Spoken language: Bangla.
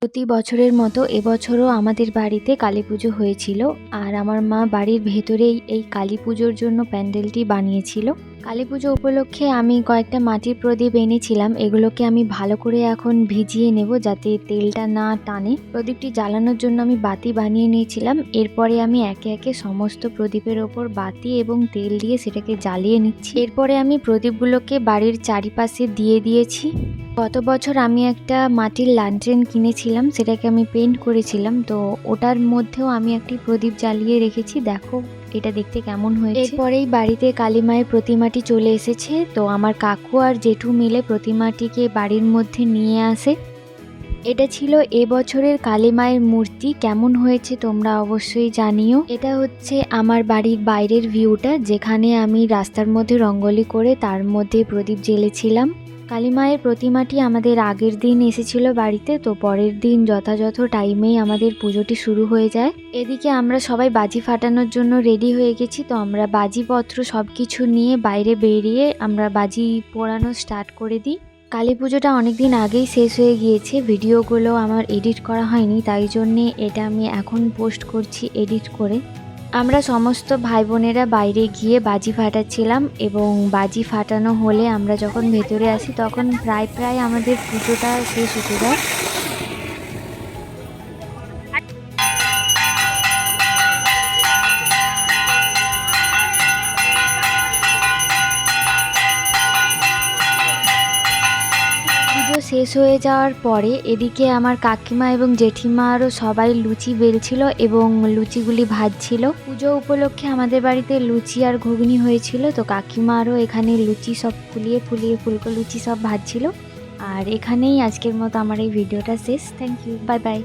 প্রতি বছরের মতো এবছরও আমাদের বাড়িতে কালী পুজো হয়েছিল। আর আমার মা বাড়ির ভেতরেই এই কালী পুজোর জন্য প্যান্ডেলটি বানিয়েছিল। কালী পুজো উপলক্ষে আমি কয়েকটা মাটির প্রদীপ এনেছিলাম। এগুলোকে আমি ভালো করে এখন ভিজিয়ে নেব যাতে তেলটা না টানে। প্রদীপটি জ্বালানোর জন্য আমি বাতি বানিয়ে নিয়েছিলাম। এরপরে আমি একে একে সমস্ত প্রদীপের ওপর বাতি এবং তেল দিয়ে সেটাকে জ্বালিয়ে নিচ্ছি। এরপরে আমি প্রদীপগুলোকে বাড়ির চারিপাশে দিয়ে দিয়েছি। গত বছর আমি একটা মাটির ল্যান্টার্ন কিনেছিলাম, সেটাকে আমি পেন্ট করেছিলাম, তো ওটার মধ্যেও আমি একটি প্রদীপ জ্বালিয়ে রেখেছি। দেখো এটা দেখতে কেমন হয়েছে। এরপরেই বাড়িতে কালী মায়ের প্রতিমাটি চলে এসেছে, তো আমার কাকু আর জেঠু মিলে প্রতিমাটিকে বাড়ির মধ্যে নিয়ে আসে। এটা ছিল এবছরের কালী মায়ের মূর্তি। কেমন হয়েছে তোমরা অবশ্যই জানিও। এটা হচ্ছে আমার বাড়ির বাইরের ভিউটা, যেখানে আমি রাস্তার মধ্যে রঙ্গোলি করে তার মধ্যে প্রদীপ জ্বেলেছিলাম। কালী মায়ের প্রতিমাটি আমাদের আগের দিন এসেছিল বাড়িতে, তো পরের দিন যথাযথ টাইমেই আমাদের পুজোটি শুরু হয়ে যায়। এদিকে আমরা সবাই বাজি ফাটানোর জন্য রেডি হয়ে গেছি, তো আমরা বাজিপত্র সব কিছু নিয়ে বাইরে বেরিয়ে আমরা বাজি পোড়ানো স্টার্ট করে দিই। কালী পুজোটা অনেকদিন আগেই শেষ হয়ে গিয়েছে, ভিডিওগুলো আমার এডিট করা হয়নি, তাই জন্যে এটা আমি এখন পোস্ট করছি এডিট করে। আমরা সমস্ত ভাই বোনেরা বাইরে গিয়ে বাজি ফাটাচ্ছিলাম এবং বাজি ফাটানো হলে আমরা যখন ভেতরে আসি তখন প্রায় আমাদের পুজোটা শেষ হতে যায়। পুজো শেষ হয়ে যাওয়ার পরে এদিকে আমার কাকিমা এবং জেঠিমা আরও সবাই লুচি বেলছিল এবং লুচিগুলি ভাজছিল। পুজো উপলক্ষে আমাদের বাড়িতে লুচি আর ঘুগনি হয়েছিল, তো কাকিমা আরও এখানে লুচি সব ফুলিয়ে ফুলকো লুচি সব ভাজছিল। আর এখানেই আজকের মতো আমার এই ভিডিওটা শেষ। Thank you, bye by.